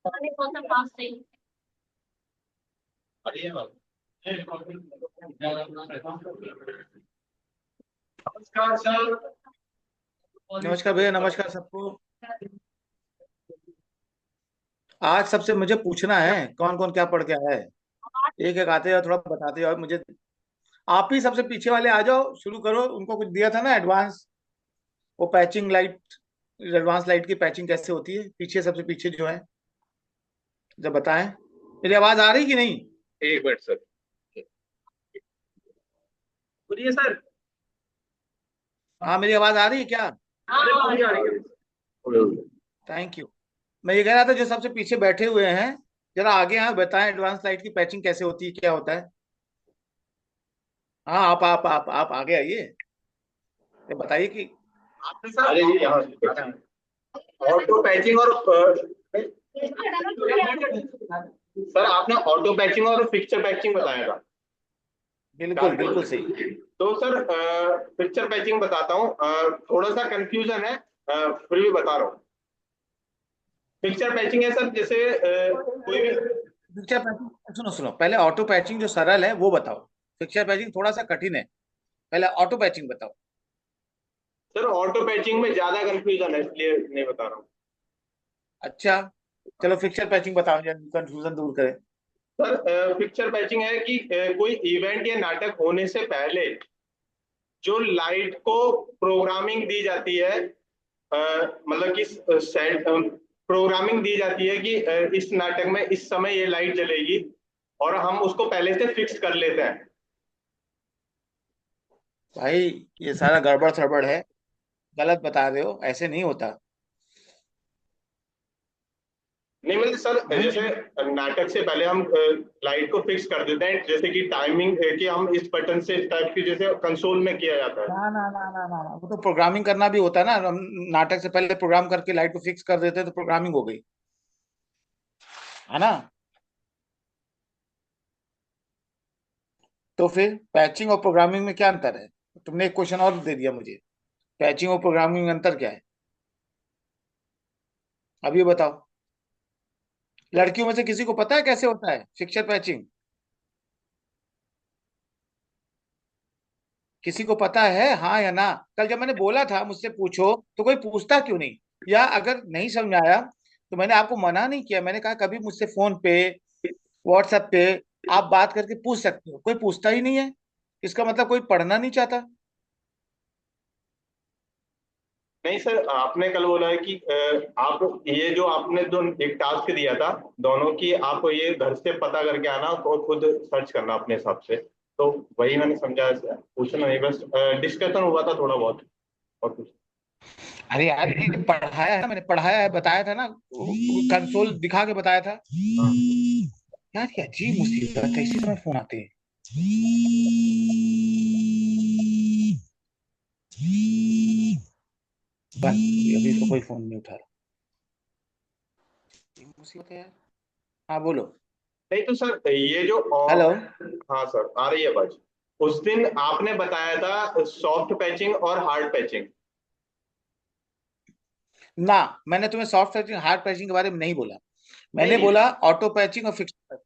नमस्कार सर। नमस्कार भैया, नमस्कार सबको। आज सबसे मुझे पूछना है कौन कौन क्या पढ़ के आया है। एक एक आते जाओ, थोड़ा बताते जाओ मुझे। आप ही सबसे पीछे वाले आ जाओ, शुरू करो। उनको कुछ दिया था ना एडवांस, वो पैचिंग लाइट, एडवांस लाइट की पैचिंग कैसे होती है। पीछे सबसे पीछे जो है, जब बताएं। मेरी आवाज आ रही कि नहीं? एक मिनट सर, बोलिए सर। हाँ, मेरी आवाज आ रही है क्या? अरे पूरी आ रही है। Thank you. मैं ये कह रहा था, जो सबसे पीछे बैठे हुए हैं, जरा आगे यहाँ बताएं एडवांस लाइट की पैचिंग कैसे होती है, क्या होता है। हाँ, आप आगे आइए। ये बताइए कि आपने सर, अरे ये यहाँ ऑटो पैचिंग और सर आपने ऑटो पैचिंग और पिक्चर पैचिंग बताया था। बिल्कुल बिल्कुल सही। तो सर पिक्चर पैचिंग बताता हूँ। थोड़ा सा कंफ्यूजन है, फिर भी बता रहा हूँ। पिक्चर पैचिंग है सर, जैसे कोई भी। पिक्चर पैचिंग सुनो सुनो, पहले ऑटो पैचिंग जो सरल है वो बताओ। पिक्चर पैचिंग थोड़ा सा कठिन है। पहले ऑटो पैचिंग बताओ। सर ऑटो पैचिंग में ज्यादा कंफ्यूजन है, इसलिए नहीं बता रहा हूँ। अच्छा, चलो पिक्चर पैचिंग बताओ, कंफ्यूजन दूर करें। सर पिक्चर पैचिंग है कि कोई इवेंट या नाटक होने से पहले जो लाइट को प्रोग्रामिंग दी जाती है, मतलब कि सेट प्रोग्रामिंग दी जाती है कि इस नाटक में इस समय ये लाइट जलेगी, और हम उसको पहले से फिक्स कर लेते हैं। भाई, ये सारा गड़बड़ सड़बड़ है, गलत बता रहे हो, ऐसे नहीं होता। नहीं मतलब सर, हम्म। जैसे नाटक से पहले हम लाइट को फिक्स कर देते हैं, जैसे कि टाइमिंग है कि हम इस बटन से इस टाइप की, जैसे कंसोल में किया जाता है। ना ना ना ना ना ना, वो तो प्रोग्रामिंग करना भी होता है ना। हम नाटक से पहले प्रोग्राम करके लाइट को फिक्स कर देते हैं तो प्रोग्रामिंग हो गई, है ना। तो फिर पैचिंग और प्रोग्रामिंग में क्या अंतर है? तुमने एक क्वेश्चन और दे दिया मुझे। पैचिंग और प्रोग्रामिंग में अंतर क्या है, अब ये बताओ। लड़कियों में से किसी को पता है कैसे होता है फिक्सर पैचिंग? किसी को पता है, हाँ या ना? कल जब मैंने बोला था मुझसे पूछो, तो कोई पूछता क्यों नहीं? या अगर नहीं समझ आया तो मैंने आपको मना नहीं किया। मैंने कहा कभी मुझसे फोन पे, व्हाट्सएप पे आप बात करके पूछ सकते हो। कोई पूछता ही नहीं है, इसका मतलब कोई पढ़ना नहीं चाहता। नहीं सर, आपने कल बोला है कि आप ये जो आपने जो एक टास्क दिया था दोनों की, आप ये घर से पता करके आना और खुद सर्च करना अपने हिसाब से। तो वही मैंने समझा, पूछना नहीं, बस डिस्कशन हुआ था थोड़ा बहुत, और कुछ। अरे यार, ये पढ़ाया है, मैंने पढ़ाया है, बताया था ना। कंसोल दिखा के बताया था। हाँ। यार ये अजीब मुसीबत है, इसी समय फोन आते हैं। बस, अभी इसको कोई फोन नहीं उठा रहा। ये मुसीबत है यार। हाँ बोलो। नहीं तो सर ये जो हेलो। हाँ सर आ रही है आवाज। उस दिन आपने बताया था सॉफ्ट पैचिंग और हार्ड पैचिंग। ना, मैंने तुम्हें सॉफ्ट पैचिंग हार्ड पैचिंग के बारे में नहीं बोला। मैंने नहीं बोला ऑटो पैचिंग और फिक्स पैचिंग।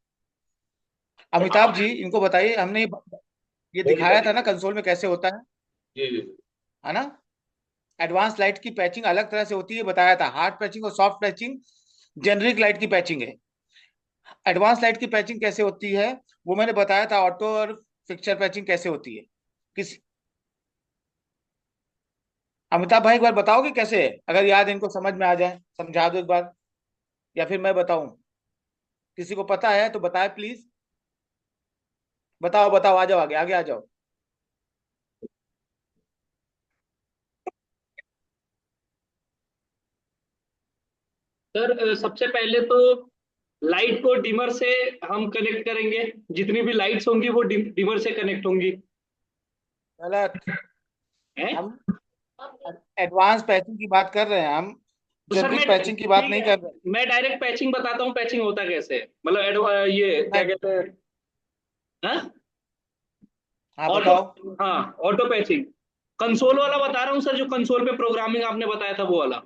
नहीं, अमिताभ जी, इनको बताइए। हमने ये दिखाया था ना कंसोल में कैसे होता जी जी। है ना। एडवांस लाइट की पैचिंग अलग तरह से होती है, बताया था। हार्ड पैचिंग और सॉफ्ट पैचिंग जेनरिक लाइट की पैचिंग है। एडवांस लाइट की पैचिंग कैसे होती है वो मैंने बताया था। ऑटो और फिक्सर पैचिंग कैसे होती है। किस अमिताभ भाई, एक बार बताओगे कैसे है? अगर याद इनको समझ में आ जाए, समझा दो एक बार, या फिर मैं बताऊं? किसी को पता है तो बताए प्लीज। बताओ बताओ, आ जाओ, आगे आगे आ जाओ। सर सबसे पहले तो लाइट को डिमर से हम कनेक्ट करेंगे। जितनी भी लाइट्स होंगी वो डिमर से कनेक्ट होंगी। गलत। हैं? हम एडवांस पैचिंग की बात कर रहे हैं हम, तो सर जेनरिक मैं पैचिंग की बात ठीक नहीं है, कर रहे। मैं डायरेक्ट पैचिंग बताता हूँ। पैचिंग होता कैसे है, मतलब ये क्या नहीं। कहते हैं। हाँ, हाँ ऑटो। बताओ। हाँ, ऑटो पैचिंग। कंसोल वाला बता रहा हूँ सर, जो कंसोल पे प्रोग्रामिंग आपने बताया था वो वाला।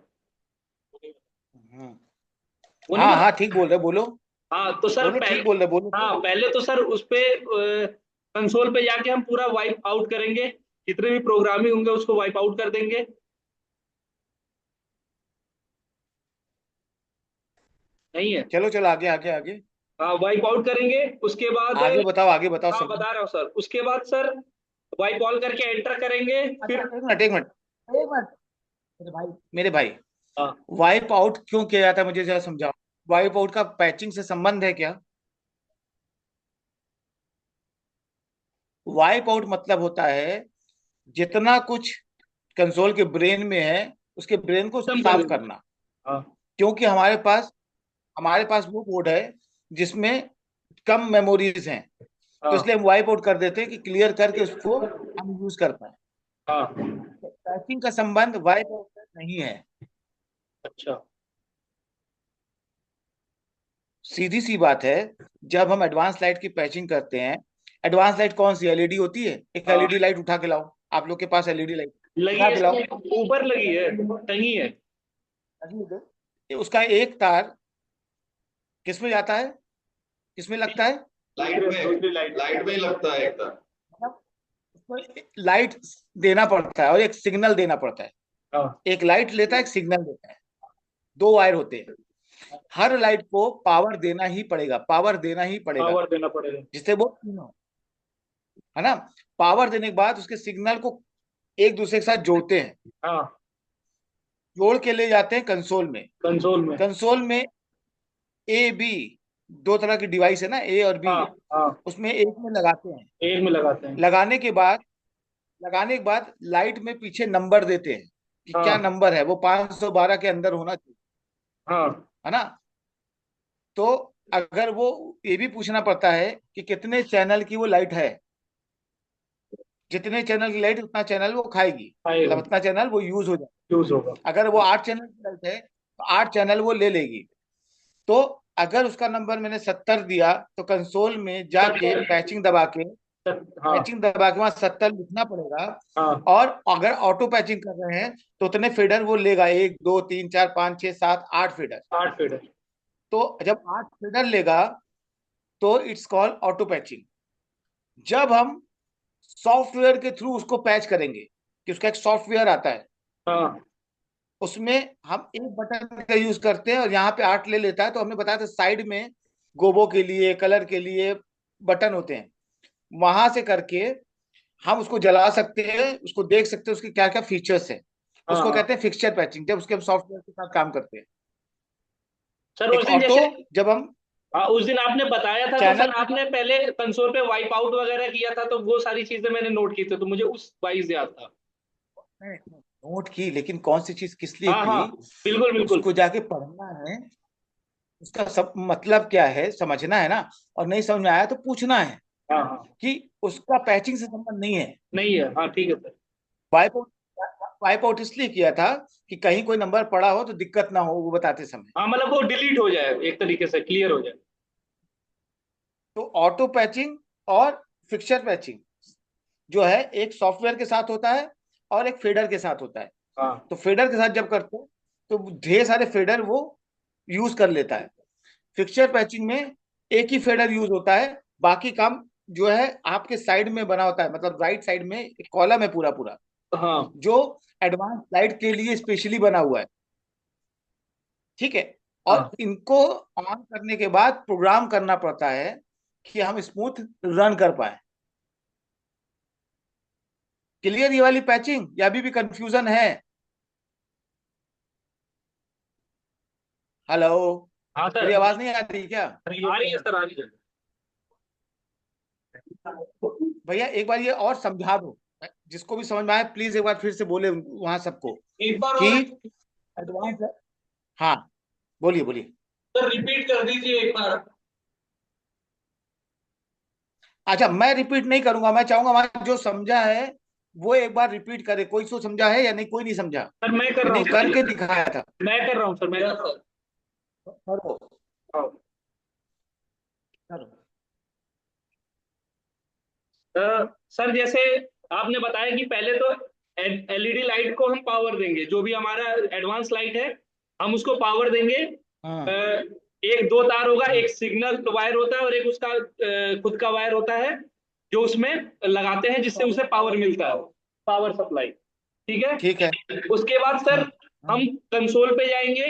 हम्म, वो नहीं हाँ बना। हाँ ठीक बोल रहे, बोलो हाँ तो सर बोलो, पहले, ठीक बोल रहे, बोलो। हाँ पहले तो सर उस पे कंसोल पे जाके हम पूरा वाइप आउट करेंगे, जितने भी प्रोग्रामिंग होंगे उसको वाइप आउट कर देंगे। नहीं है। चलो चलो, आगे आगे आगे। हाँ वाइप आउट करेंगे उसके बाद। आगे बताओ हाँ सब। बता रहा हूँ सर, उसके बाद सर वाइप ऑल करके एंटर करेंगे अच्छा, फिर। एक मिनट एक मिनट एक मिनट, मेरे भाई हाँ वाइप आउट क्यों किया जाता है, मुझे जरा समझाओ। वाइप आउट का पैचिंग से संबंध है क्या? वाइप आउट मतलब होता है जितना कुछ कंसोल के ब्रेन में है, उसके ब्रेन को खत्म कर साफ देंगे। करना। हाँ क्योंकि हमारे पास वो कोड है जिसमें कम मेमोरीज हैं, तो हाँ इसलिए हम वाइप आउट कर देते हैं कि क्लियर करके उसको हम यूज कर पाए। हाँ। पैचिंग का संबंध वाइप आउट से नहीं है। अच्छा। सीधी सी बात है। जब हम एडवांस लाइट की पैचिंग करते हैं, एडवांस लाइट कौन सी एलईडी होती है? एक हाँ एलईडी लाइट उठा के लाओ, आप लोग के पास एलईडी लाइट लगी उठा है के लाओ। सर, ऊपर लगी है, टंगी है। उसका एक तार किस में जाता है, किस में लगता है? लाइट में, लाइट में ही लगता है एकदम। मतलब उसको लाइट देना पड़ता है और एक सिग्नल देना पड़ता है। हाँ एक लाइट लेता है, एक सिग्नल देता है। दो वायर होते हैं। हर लाइट को पावर देना ही पड़ेगा, पावर देना ही पड़ेगा, पावर देना पड़ेगा। जिससे वो तीनों, है ना, पावर देने के बाद उसके सिग्नल को एक दूसरे के साथ जोड़ते हैं। हाँ जोड़ के ले जाते हैं कंसोल में। कंसोल में। कंसोल में ए बी, दो तरह की डिवाइस है ना, ए और बी। हाँ हाँ उसमें एक में लगाते हैं। एक में लगाते हैं। लगाने के बाद लगाने के बाद लाइट में पीछे नंबर देते हैं कि क्या हाँ नंबर है, वो 512 के अंदर होना चाहिए, हाँ है ना। तो अगर वो ये भी पूछना पड़ता है कि कितने चैनल की वो लाइट है, जितने चैनल की लाइट उतना चैनल वो खाएगी, आएगा। मतलब उतना चैनल वो यूज हो जाए। यूज होगा। अगर वो 8 चैनल की लाइट है तो 8 चैनल वो ले लेगी। तो अगर उसका नंबर मैंने 70 दिया तो कंसोल में जाके 70। हाँ पैचिंग दबा के वहां 70 लिखना पड़ेगा। हाँ। और अगर ऑटो पैचिंग कर रहे हैं तो उतने फीडर वो लेगा, 1 2 3 4 5 6 7 8 फीडर। 8 फीट है। तो जब 8 फीडर लेगा तो इट्स कॉल्ड ऑटो पैचिंग। जब हम सॉफ्टवेयर के थ्रू उसको पैच करेंगे, कि उसका एक सॉफ्टवेयर आता है, हाँ उसमें हम एक बटन का यूज करते हैं और यहाँ पे 8 ले लेता है, तो हमने बताया था साइड में गोबो के लिए, कलर के लिए बटन होते हैं। वहां से करके हम उसको जला सकते हैं, उसको देख सकते हैं उसके क्या क्या फीचर्स है। हाँ उसको हाँ। कहते हैं फिक्सचर पैचिंग, जब उसके हम सॉफ्टवेयर के साथ काम करते हैं। सर उस एक दिन ऑटो, जैसे, जब हम हाँ उस दिन आपने बताया था तो सर चैनल, आपने पहले कंसोल पे वाइप आउट वगैरह किया था, तो वो सारी चीजें मैंने नोट की थी, तो मुझे उस वाइज याद था। नोट की, लेकिन कौन सी चीज किस लिए हाँ की, हाँ बिल्कुल बिल्कुल। उसको जाके पढ़ना है। उसका सब मतलब क्या है समझना है ना। और नहीं समझ में आया तो पूछना है। हाँ हाँ। कि उसका पैचिंग से संबंध नहीं है। नहीं है, हाँ ठीक है sir. Wipe out, wipe out इसलिए किया था कि कहीं कोई नंबर पड़ा हो तो दिक्कत ना हो वो बताते समय। हाँ मतलब वो डिलीट हो जाए, एक तरीके से क्लियर हो जाए। तो ऑटो पैचिंग और फिक्सचर पैचिंग जो है, एक सॉफ्टवेयर के साथ होता है और एक फेडर के साथ होता है। हाँ तो फेडर के साथ जब करते हैं तो ढेर सारे फेडर वो यूज कर लेता है। फिक्सचर पैचिंग में एक ही फेडर यूज होता है, बाकी काम जो है आपके साइड में बना होता है, मतलब राइट साइड में एक कॉलम है पूरा पूरा, हाँ जो एडवांस लाइट के लिए स्पेशली बना हुआ है। ठीक है। और हाँ। इनको ऑन करने के बाद प्रोग्राम करना पड़ता है कि हम स्मूथ रन कर पाए। क्लियर ये वाली पैचिंग, या अभी भी कंफ्यूजन है? हेलो, हाँ मेरी सर। आवाज नहीं आ रही क्या? आ रही है सर, आ रही है। भैया एक बार ये और समझा दो, जिसको भी समझ में आए प्लीज एक बार फिर से बोले वहां सबको एक बार कि और एडवांस। हाँ, बोलिए बोलिए। सर रिपीट कर दीजिए एक बार। अच्छा, मैं रिपीट नहीं करूंगा, मैं चाहूंगा वहां जो समझा है वो एक बार रिपीट करे। कोई सो समझा है या नहीं? कोई नहीं समझा? सर मैं कर रहा मैंने हूँ करके सर, दिखाया था। मैं कर रहा हूँ सर, मैं कर रहा हूँ। करो हाँ। करो। सर जैसे आपने बताया कि पहले तो एलईडी लाइट को हम पावर देंगे, जो भी हमारा एडवांस लाइट है हम उसको पावर देंगे। हाँ एक दो तार होगा, एक सिग्नल वायर होता है और एक उसका खुद का वायर होता है जो उसमें लगाते हैं जिससे उसे पावर मिलता है, पावर सप्लाई। ठीक ठीक है। है। उसके बाद सर हम हम्म, कंसोल पे जाएंगे।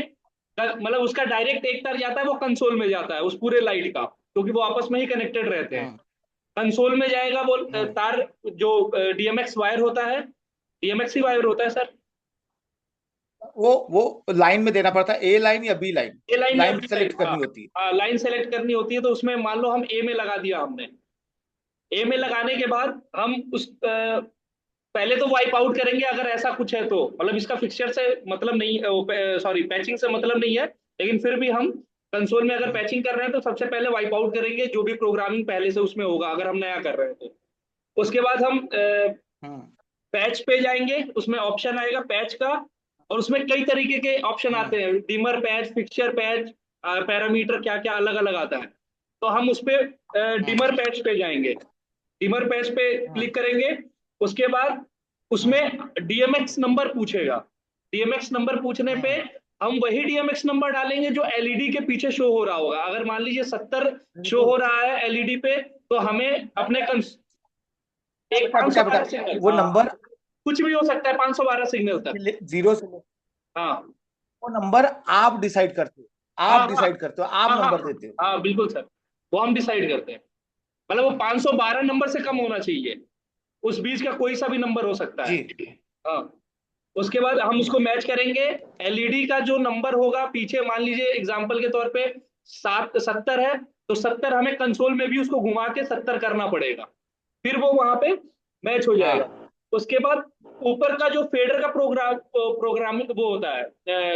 मतलब उसका डायरेक्ट एक तार जाता है वो कंसोल में जाता है उस पूरे लाइट का, क्योंकि वो आपस में ही कनेक्टेड रहते हैं। हम्म, कंसोल में जाएगा वो हम्म। तार जो डीएमएक्स वायर होता है, डीएमएक्स ही वायर होता है सर। वो लाइन में देना पड़ता है, ए लाइन या बी लाइन? ए लाइन या लाइन बी लाइन, सेलेक्ट हाँ। करनी होती है। हाँ, लाइन सेलेक्ट करनी होती है, तो उसमें मान लो हम ए में लगा दिया हमने। ए में लगाने के बाद हम उस पहले तो वाइप आउट करेंगे अगर ऐसा कुछ है तो, मतलब इसका फिक्सचर से मतलब नहीं, सॉरी पैचिंग से मतलब नहीं है, लेकिन फिर भी हम कंसोल में अगर हम्म, पैचिंग कर रहे हैं तो सबसे पहले वाइप आउट करेंगे जो भी प्रोग्रामिंग पहले से उसमें होगा अगर हम नया कर रहे हैं तो। उसके बाद हम हम्म, पैच पे जाएंगे, उसमें ऑप्शन आएगा पैच का, और उसमें कई तरीके के ऑप्शन हम्म, आते हैं, dimmer patch, fixture patch, parameter, क्या क्या अलग अलग आता है। तो हम उस पे हम्म, डिमर पैच पे जाएंगे, डिमर पैच पे हम्म, क्लिक करेंगे। उसके बाद हम्म, उसमें डीएमएक्स नंबर पूछेगा। डीएमएक्स नंबर पूछने पे हम्म। हम वही डीएमएक्स नंबर डालेंगे जो एलईडी के पीछे शो हो रहा होगा। अगर मान लीजिए 70 शो बिल्कुल। हो रहा है एलईडी पे, तो हमें अपने एक बेटा बेटा बेटा, 512 सिग्नल, वो हाँ, नंबर कुछ भी हो सकता है 512 सिग्नल तक। जीरो से हाँ वो नंबर आप डिसाइड करते हो, हाँ आप हाँ डिसाइड करते हो, आप हाँ हाँ नंबर देते हो। हाँ, बिल्कुल सर, वो हम डिसाइड करते हैं। मतलब वो 512 नंबर से कम होना चाहिए, उस बीच का कोई सा भी नंबर हो सकता है। जी। हाँ। उसके बाद हम उसको मैच करेंगे। एलईडी का जो नंबर होगा पीछे, मान लीजिए एग्जांपल के तौर पे 70 है, तो 70 हमें कंसोल में भी उसको घुमा के 70 करना पड़ेगा, फिर वो वहां पे मैच हो जाएगा। हाँ। उसके बाद ऊपर का जो फेडर का प्रोग्राम वो होता है,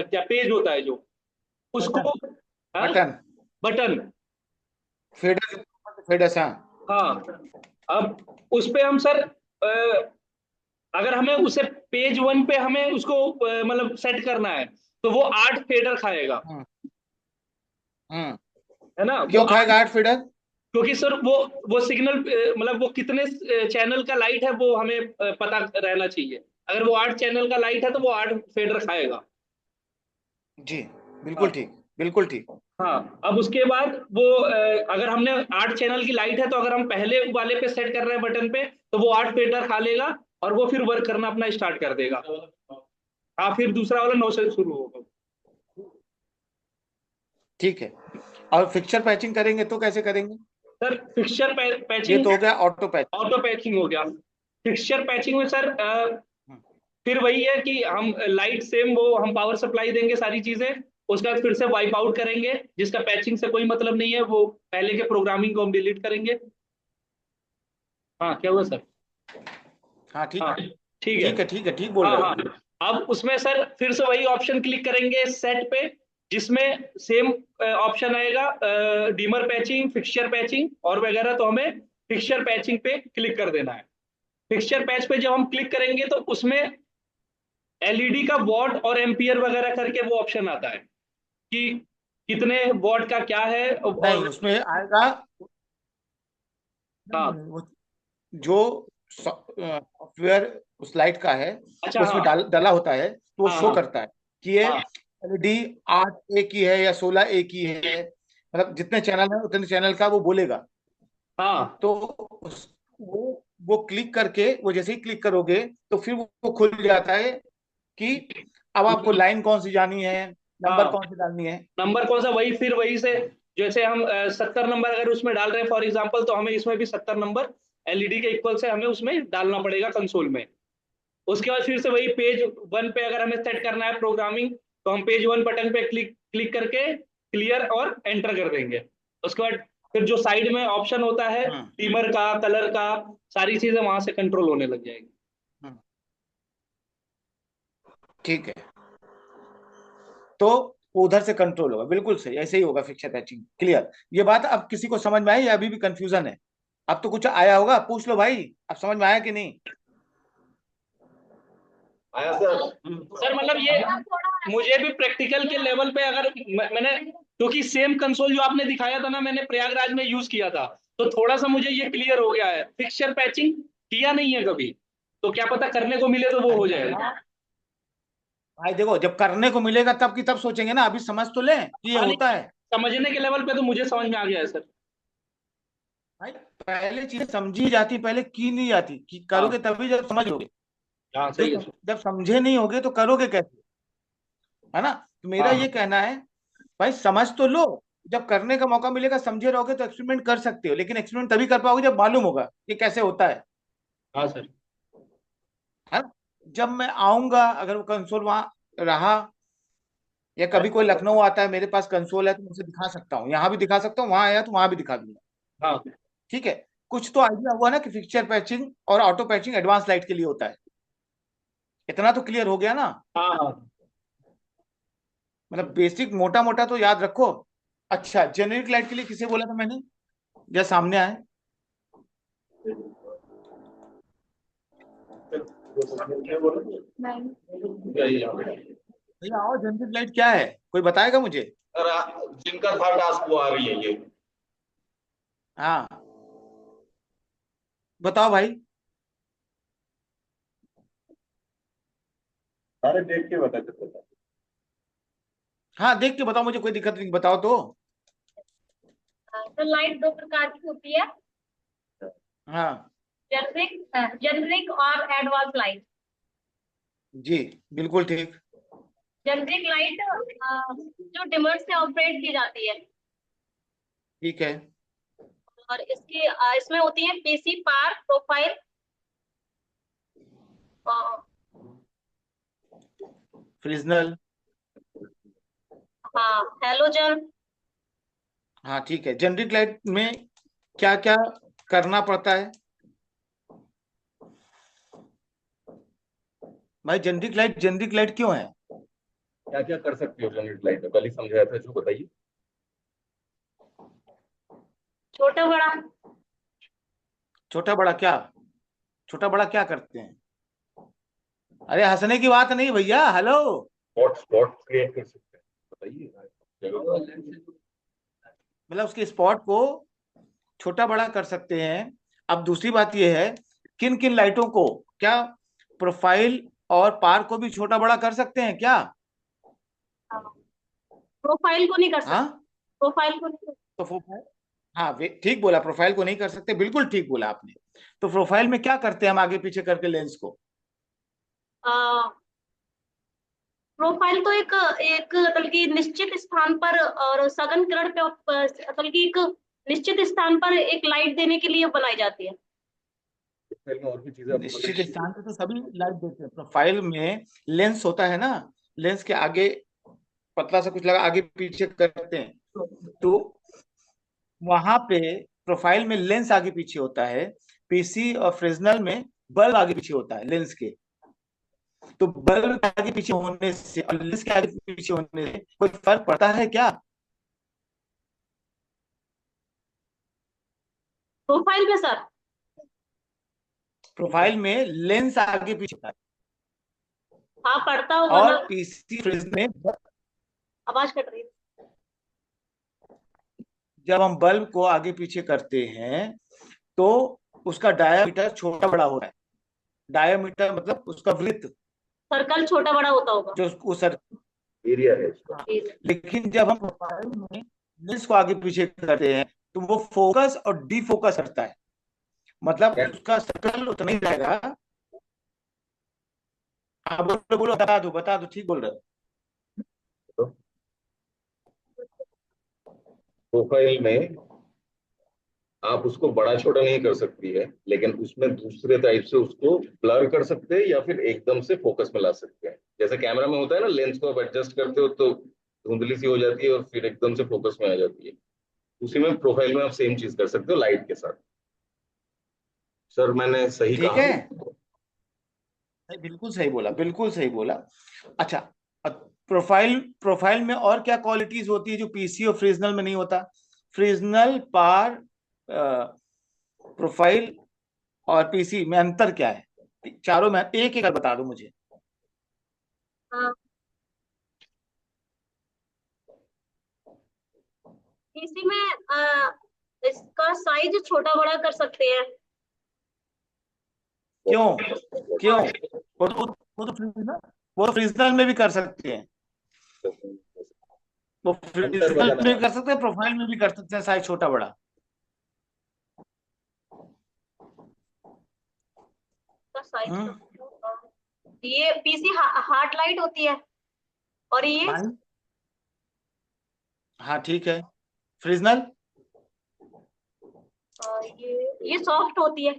क्या पेज होता है जो बटन उसको, हाँ, बटन बटन, फेडर, फेडर हाँ। हाँ। अब उस पे हम सर अगर हमें उसे पेज वन पे हमें उसको मतलब सेट करना है, तो वो 8 फेडर खाएगा, हम्म, हम्म। है ना, वो क्यों खाएगा 8 फीडर? क्योंकि सर वो सिग्नल मतलब वो कितने चैनल का लाइट है वो हमें पता रहना चाहिए। अगर वो 8 चैनल का लाइट है तो वो 8 फेडर खाएगा। जी, बिल्कुल हाँ ठीक, बिल्कुल ठीक। हाँ। अब उसके बाद वो अगर हमने 8 चैनल की लाइट है, तो अगर हम पहले वाले पे सेट कर रहे हैं बटन पे, तो वो 8 फेडर खा लेगा और वो फिर वर्क करना अपना स्टार्ट कर देगा। हाँ, फिर दूसरा वाला 9 से शुरू होगा। ठीक है। और फिक्सचर पैचिंग करेंगे तो कैसे करेंगे? सर फिक्सचर ये पैचिंग, तो हो गया ऑटो पैच। ऑटो पैचिंग हो गया। फिक्सचर पैचिंग में सर फिर वही है कि हम लाइट सेम, वो हम पावर सप्लाई देंगे सारी चीजें। उसके बाद फिर से वाइप आउट करेंगे, जिसका पैचिंग से कोई मतलब नहीं है, वो पहले के प्रोग्रामिंग को हम डिलीट करेंगे। हाँ, क्या हुआ सर? हाँ ठीक हाँ, है, ठीक है। ठीक है, ठीक है, ठीक बोल हाँ रहे हाँ। हो। अब उसमें सर फिर से वही ऑप्शन क्लिक करेंगे सेट पे, जिसमें सेम ऑप्शन आएगा डीमर पैचिंग, फिक्सचर पैचिंग और वगैरह, तो हमें फिक्सचर पैचिंग पे क्लिक कर देना है। फिक्सचर पैच पे जब हम क्लिक करेंगे तो उसमें एलईडी का वॉट और एम्पियर वगैरह करके वो ऑप्शन आता है कि कितने वॉट का क्या है, नहीं, और उसमें आएगा। नहीं हाँ। नहीं, वो जो सॉफ्टवेयर उस लाइट का है, अच्छा, उसमें हाँ डाला होता है, तो वो हाँ शो हाँ करता है कि ये हाँ एलईडी 8A की है या 16A की है। मतलब जितने चैनल है उतने चैनल का वो बोलेगा। हाँ तो वो क्लिक करके, वो जैसे ही क्लिक करोगे तो फिर वो खुल जाता है कि अब आपको लाइन कौन सी जानी है, नंबर हाँ। कौन सी डालनी है। नंबर कौन सा, वही फिर वही से, जैसे हम 70 नंबर अगर उसमें डाल रहे हैं फॉर एग्जांपल, तो हमें इसमें भी 70 नंबर एलईडी के इक्वल से हमें उसमें डालना पड़ेगा कंसोल में। उसके बाद फिर से वही पेज वन पे अगर हमें सेट करना है प्रोग्रामिंग, तो हम पेज वन बटन पे क्लिक क्लिक करके क्लियर और एंटर कर देंगे। उसके बाद फिर जो साइड में ऑप्शन होता है हम्म, डिमर का, कलर का, सारी चीजें वहां से कंट्रोल होने लग जाएगी। हम्म, ठीक है। तो वो उधर से कंट्रोल होगा, बिल्कुल सही, ऐसे ही होगा फिक्सर पैचिंग। क्लियर, ये बात अब किसी को समझ में आई या अभी भी कंफ्यूजन है? अब तो कुछ आया होगा, पूछ लो भाई, अब समझ में आया कि नहीं? आया सर। सर मतलब ये मुझे भी प्रैक्टिकल के लेवल पे, अगर मैंने, क्योंकि सेम कंसोल जो आपने दिखाया था ना, मैंने प्रयागराज में यूज किया था, तो थोड़ा सा मुझे ये क्लियर हो गया है। फिक्सचर पैचिंग किया नहीं है कभी, तो क्या पता करने को मिले तो वो हो अरे जाएगा। हाँ, भाई देखो, जब करने को मिलेगा तब की तब सोचेंगे ना, अभी समझ तो लें कि ये हाँ, होता लेकिन है। समझने के लेवल पे तो मुझे समझ में आ गया है सर। भाई पहले चीजें समझी जाती, पहले की नहीं जाती, कि हाँ करोगे तभी जब समझोगे। हाँ, जो सही है सर। जब समझे नहीं होगे तो करोगे कैसे, है ना। तो मेरा हाँ ये कहना है, भाई समझ तो लो, जब करने का मौका मिलेगा समझे रहोगे तो एक्सपेरिमेंट कर सकते हो, लेकिन एक्सपेरिमेंट तभी कर पाओगे जब मालूम होगा ये कैसे होता हाँ सर। है ना। जब मैं आऊंगा, अगर वो कंसोल वहां रहा, या कभी कोई लखनऊ आता है मेरे पास कंसोल है तो मुझे दिखा सकता हूँ, यहाँ भी दिखा सकता हूँ, वहां आया तो वहां भी दिखा दूंगा। हाँ ठीक है। कुछ तो आइडिया हुआ ना कि फिक्सचर पैचिंग और ऑटो पैचिंग एडवांस लाइट के लिए होता है, इतना तो क्लियर हो गया ना। हाँ हाँ। मतलब बेसिक मोटा मोटा तो याद रखो। अच्छा, जेनेरिक लाइट के लिए किसे बोला था मैंने, या सामने आए। भैया आओ, जेनेरिक लाइट क्या है, कोई बताएगा मुझे। जिनका था टास्क वो आ रही है ये। हाँ बताओ भाई। अरे देख के बता सकते। हाँ देख के बताओ, मुझे कोई दिक्कत नहीं, बताओ तो। तो लाइट दो प्रकार की होती है, हाँ जेनरिक जेनरिक और एडवांस लाइट। जी, बिल्कुल ठीक। जेनरिक लाइट जो डिमर से ऑपरेट की जाती है, ठीक है। और इसमें होती है पीसी, पार, प्रोफाइल, फ्रिजनल। हाँ, हेलोजन। हाँ ठीक है, जेनेरिक लाइट में क्या क्या करना पड़ता है भाई। जेनेरिक लाइट क्यों है। क्या क्या कर सकती हो जनरेट लाइट में, कल ही समझाया था, जो बताइए। छोटा बड़ा। छोटा बड़ा क्या, छोटा बड़ा क्या करते हैं। अरे हंसने की बात नहीं भैया, हेलो। स्पॉट क्रिएट कर सकते हैं, बताइए। मतलब उसके स्पॉट को छोटा बड़ा कर सकते हैं। अब दूसरी बात यह है, किन किन लाइटों को, क्या प्रोफाइल और पार को भी छोटा बड़ा कर सकते हैं क्या। प्रोफाइल को नहीं कर सकते। हाँ प्रोफाइल को नहीं तो प्रोफाइल, हाँ ठीक बोला, प्रोफाइल को नहीं कर सकते, बिल्कुल ठीक बोला आपने। तो प्रोफाइल में क्या करते हैं हम, आगे पीछे करके लेंस को। प्रोफाइल तो एक एक मतलब कि निश्चित स्थान पर और सघन किरण पे मतलब कि एक निश्चित स्थान पर एक लाइट देने के लिए बनाई जाती है। प्रोफाइल में और भी चीजें आपको निश्चित बताइए। स्थान पे तो सभी लाइट देते हैं, प्रोफाइल में लेंस होता है ना, लेंस के आगे पतला सा कुछ लगा, आगे पीछे करते हैं, तो वहां पे प्रोफाइल में लेंस आगे पीछे होता है। पीसी और फ्रेस्नेल में बल्ब आगे पीछे होता है लेंस के। तो बल्ब के आगे पीछे होने से और लेंस के आगे पीछे होने से कोई फर्क पड़ता है क्या। प्रोफाइल में सर। प्रोफाइल में लेंस आगे पीछे होता है, हाँ, पड़ता होगा और ना। पीसी फ्रेस्नेल में आवाज कट रही है। जब हम बल्ब को आगे पीछे करते हैं तो उसका डायामीटर छोटा बड़ा होता है। डायामीटर मतलब उसका वृत्त, सर्कल छोटा बड़ा होता होगा। जो उस सर। एरिया है इसका। हाँ, लेकिन जब हम प्रोफाइल में लेंस को आगे पीछे करते हैं तो वो फोकस और डीफोकस करता है, मतलब क्या उसका सर्कल उतना ही रहेगा। हाँ बोलो बोलो, बता दो, ठीक बोल रहे हो। प्रोफाइल में आप उसको बड़ा छोटा नहीं कर सकती है, लेकिन उसमें दूसरे टाइप से उसको ब्लर कर सकते हैं या फिर एकदम से फोकस में ला सकते हैं। जैसे कैमरा में होता है ना, लेंस को आप एडजस्ट करते हो तो धुंधली सी हो जाती है और फिर एकदम से फोकस में आ जाती है। उसी में प्रोफाइल में आप सेम चीज कर सकते हो लाइट के साथ। सर मैंने सही ठीक कहा। है, बिल्कुल सही बोला, बिल्कुल सही बोला। अच्छा, प्रोफाइल प्रोफाइल में और क्या क्वालिटीज होती है जो पीसी और फ्रिजनल में नहीं होता। फ्रिजनल, पार, प्रोफाइल और पीसी में अंतर क्या है, चारों में एक एक बता दो मुझे। हाँ, इसी में इसका साइज छोटा बड़ा कर सकते हैं। क्यों, क्यों, और वो तो फ्रिजनल, वो फ्रीजनल में भी कर सकते हैं, वो अंतर फ्रीजनल में बताना। भी कर सकते हैं, प्रोफाइल में भी कर सकते हैं, साइज छोटा बड़ा। साइज हम्म। ये पीसी हार्ड लाइट होती है, और ये भाई हाँ ठीक है। फ्रीजनल ये सॉफ्ट होती है।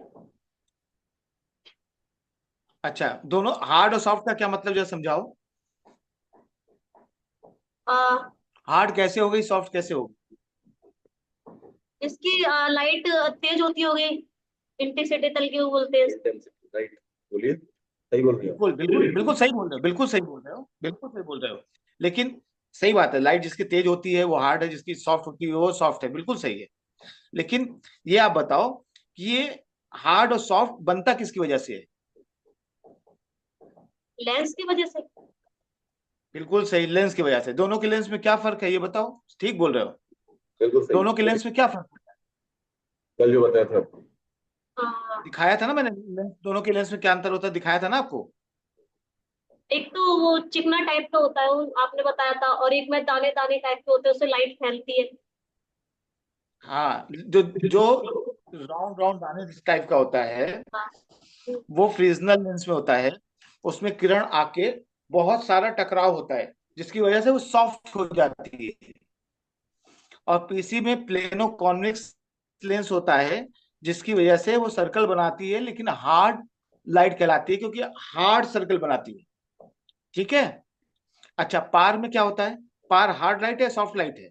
अच्छा, दोनों हार्ड और सॉफ्ट का क्या मतलब जरा समझाओ। आ, हार्ड कैसे हो गई, सॉफ्ट कैसे हो गई? इसकी लाइट तेज होती होगी, इंटेंसिटी तल के वो बोलते हैं। इंटेंसिटी, राइट, बोलिए, सही बोल रही हो। बिल्कुल बिल्कुल बिल्कुल सही बोल रहे हो, बिल्कुल सही बोल रहे हो, बिल्कुल सही बोल रहे हो। लेकिन सही बात है, लाइट जिसकी तेज होती है वो हार्ड है, जिसकी सॉफ्ट होती है वो सॉफ्ट है, बिल्कुल सही है। लेकिन ये आप बताओ कि ये हार्ड और सॉफ्ट बनता किसकी वजह से है? लेंस की वजह से। बिल्कुल सही, लेंस की वजह से। दोनों के लेंस में क्या फर्क है ये बताओ, ठीक बोल रहे हो। बिल्कुल सही, दोनों के लेंस में क्या फर्क है? कल जो बताया था। आ, दिखाया था ना मैंने, दोनों के लेंस में क्या अंतर होता है, दिखाया था ना आपको। एक तो वो चिकना टाइप का होता है, वो आपने बताया था, और एक में दाने दाने टाइप के होते हैं, उससे लाइट फैलती है। हाँ, जो जो राउंड राउंड दाने टाइप का होता है हाँ। वो फ्रिजनल लेंस में होता है। उसमें किरण आके बहुत सारा टकराव होता है जिसकी वजह से वो सॉफ्ट हो जाती है। और पीसी में प्लेनो कॉन्वेक्स लेंस होता है जिसकी वजह से वो सर्कल बनाती है, लेकिन हार्ड लाइट कहलाती है क्योंकि हार्ड सर्कल बनाती है। ठीक है। अच्छा, पार में क्या होता है? पार हार्ड लाइट है, सॉफ्ट लाइट है?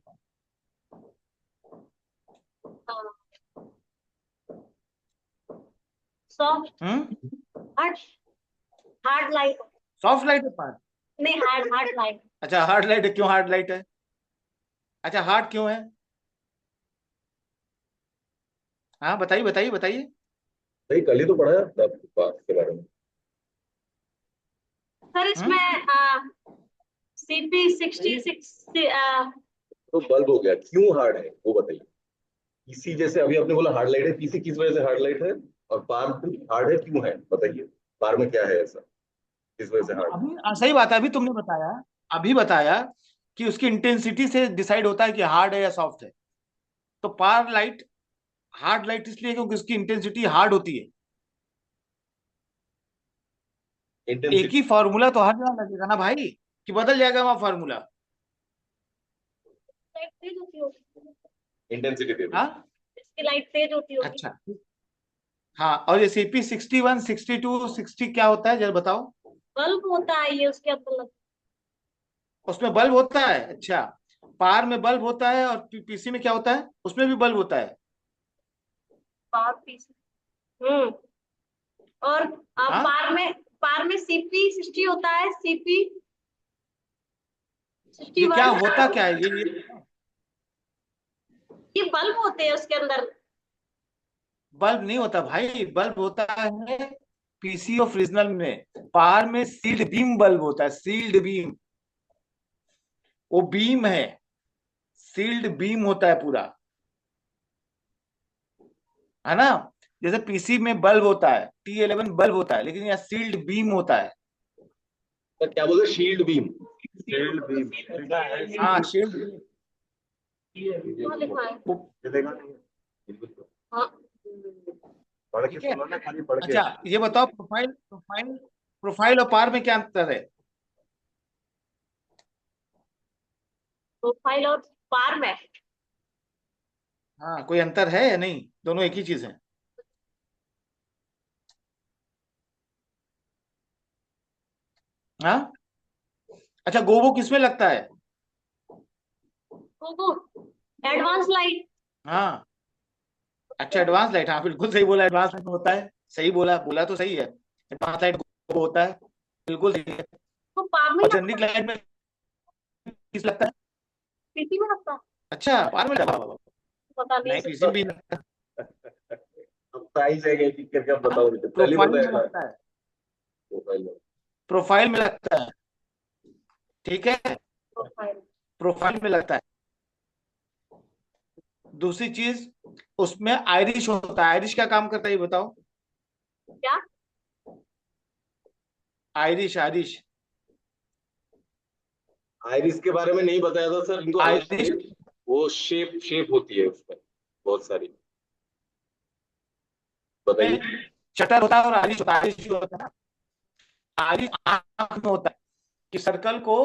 Soft. Hmm. Hard. Hard light. Soft light है पार? नहीं, हार्ड हार्ड लाइट। अच्छा हार्ड लाइट है, क्यों हार्ड लाइट है? अच्छा हार्ड क्यों है? हाँ बताइए बताइए बताइए। नहीं, कल ही तो पढ़ाया था बात के बारे में। सर हम्म। इसमें CP66 तो बल्ब हो गया, क्यों हार्ड है वो बताइए। पीसी जैसे अभी आपने बोला हार्ड लाइट है, पीसी किस वजह से हार्ड लाइट है, और पार हार्ड है क्यों है बताइए। पार में क्या है ऐसा, किस वजह से हार्ड। अभी सही बात है, अभी तुमने बताया, अभी बताया कि उसकी इंटेंसिटी से डिसाइड होता है कि हार्ड है या सॉफ्ट है। तो पार लाइट हार्ड लाइट इसलिए क्योंकि उसकी इंटेंसिटी हार्ड होती है। एक इंटेंसिटी, ही फॉर्मूला तो हर जगह लगेगा ना भाई, कि बदल जाएगा वहां फॉर्मूला? लाइट तेज होती होगी। इंटेंसिटी दे दो। हाँ। इसकी लाइट तेज होती होगी। अच्छा। हाँ, और ये सीपी 61, 62, 60 क्या होता है जरा बताओ। बल्ब होता है ये उसके अंदर उसमें बल्ब होता है? अच्छा, पार में बल्ब होता है और पीसी में क्या होता है, उसमें भी बल्ब होता है? Power piece. हम्म। और हाँ। पार में CP60 होता है, CP सिक्सटी ये क्या वन होता क्या है ये? ये बल्ब होते हैं उसके अंदर। बल्ब नहीं होता भाई, बल्ब होता है पीसी और फ्रिजनल में। पार में सील्ड बीम बल्ब होता है, सील्ड बीम। वो बीम है, सील्ड बीम होता है पूरा, है ना। जैसे पीसी में बल्ब होता है, T11 बल्ब होता है, लेकिन यहाँ सील्ड बीम होता है। तो क्या बोलते, शील्ड बीम। शील्ड बीम हाँ शील्ड बीम। कहाँ लिखा है? वो हाँ। पढ़ के ठीक है। सुनो ना, खाली पढ़ के। अच्छा ये बताओ, प्रोफाइल प्रोफाइल प्रोफाइल और पार में क्या अंतर है? प्रोफाइल और पार में हाँ, कोई अंतर है या नहीं, दोनों एक ही चीज है? हाँ। अच्छा, गोबो किसमें लगता है? वो एडवांस लाइट। हाँ। अच्छा एडवांस लाइट, हाँ बिल्कुल सही बोला, एडवांस लाइट में होता है। सही बोला, बोला तो सही है। एडवांस लाइट होता है, बिल्कुल सही है। वो पार में और लगता जनरिक है, लाइट में किस लगता है? पीसी में लगता है। अच्छा पार में लगा हुआ। पता नहीं नहीं, पीसी सर। में भी लगता है। अब प्राइस है कि करके आप हाँ, बताओ, मुझे कल ही प्रोफाइल में बताया था। लगता है, प्रोफाइल में। प्रोफाइल में लगता है। ठीक है, प्रोफाइल। प्रोफाइल में लगता है। दूसरी चीज, उसमें आयरिश होता है। आयरिश क्या काम करता है ये बताओ। क्या? आयरिश, आयरिश आयरिस के बारे में नहीं बताया था सर इनको। आयरिस वो शेप शेप होती है उसमें बहुत सारी, बताइए। शटर होता है और आयरिस होता है। आयरिस जो होता है ना, आयरिस आंख में होता है कि सर्कल को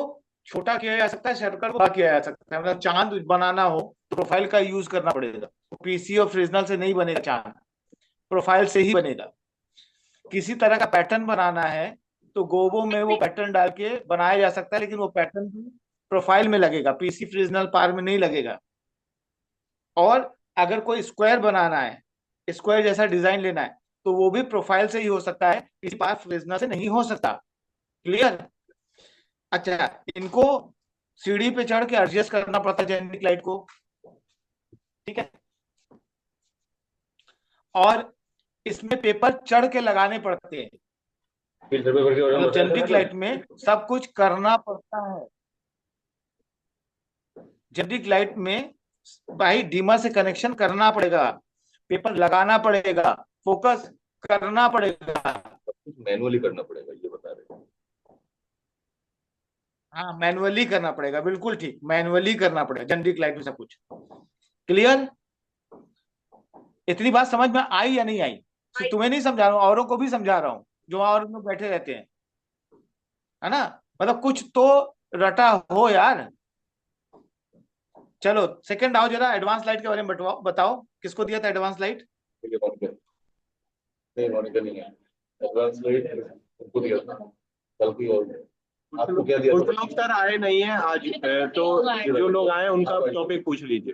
छोटा किया जा सकता है, सर्कल को बड़ा किया जा सकता है। मतलब चांद बनाना हो तो प्रोफाइल का यूज करना पड़ेगा। पीसी और फ्रिजनल से नहीं बनेगा चांद, प्रोफाइल से ही बनेगा। किसी तरह का पैटर्न बनाना है तो गोबो में वो पैटर्न डाल के बनाया जा सकता है, लेकिन वो पैटर्न भी प्रोफाइल में लगेगा, पीसी फ्रिजनल पार में नहीं लगेगा। और अगर कोई स्क्वायर बनाना है, स्क्वायर जैसा डिजाइन लेना है, तो वो भी प्रोफाइल से ही हो सकता है, पीसी पार फ्रिजनल से नहीं हो सकता। क्लियर? अच्छा, इनको सीढ़ी पे चढ़ के एडजस्ट करना पड़ता है जेनेरिक लाइट को, ठीक है। और इसमें पेपर चढ़ के लगाने पड़ते हैं, फिल्टर पेपर के बारे में मतलब बताया था जेनेरिक मैंने। लाइट में सब कुछ करना पड़ता है। जेनेरिक लाइट में भाई डीमर से कनेक्शन करना पड़ेगा, पेपर लगाना पड़ेगा, फोकस करना पड़ेगा। सब कुछ मैनुअली करना पड़ेगा, ये बता रहे हैं। हाँ, मैनुअली करना पड़ेगा, बिल्कुल ठीक, मैनुअली करना पड़ेगा जेनेरिक लाइट में सब कुछ। क्लियर? इतनी बात समझ में आई या नहीं आई? सिर्फ तुम्हें नहीं समझा रहा हूँ, औरों को भी समझा रहा हूँ जो और लोग बैठे रहते हैं, है ना। मतलब कुछ तो रटा हो यार। चलो सेकंड आओ जरा, एडवांस लाइट के बारे में बताओ किसको दिया था एडवांस लाइट? ठीक है, मॉनिटर नहीं, मॉनिटर नहीं है। एडवांस लाइट उनको दिया था कल की। और आपको क्या दिया कुछ था? लोग सर आए नहीं है आज, तो जो लोग आए उनका टॉपिक पूछ लीजिए।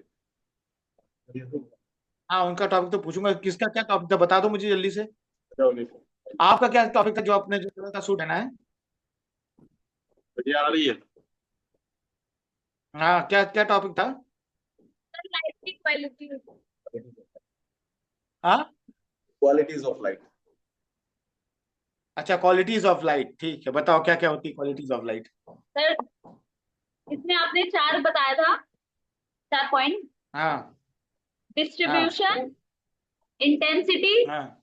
हाँ, उनका टॉपिक तो पूछूंगा। किसका क्या टॉपिक था बता दो मुझे जल्दी से। आपका क्या टॉपिक था जो आपने जो कलर का सूट पहना है? बढ़िया आ रही है। हाँ, क्या क्या टॉपिक था? लाइट की क्वालिटी। हाँ, क्वालिटीज ऑफ लाइट। अच्छा, क्वालिटीज ऑफ लाइट, ठीक है। बताओ क्या क्या होती है क्वालिटीज ऑफ लाइट? सर इसमें आपने 4 बताया था, 4 पॉइंट। हाँ हाँ डिस्ट्रीब्यूशन, इंटेंसिटी हाँ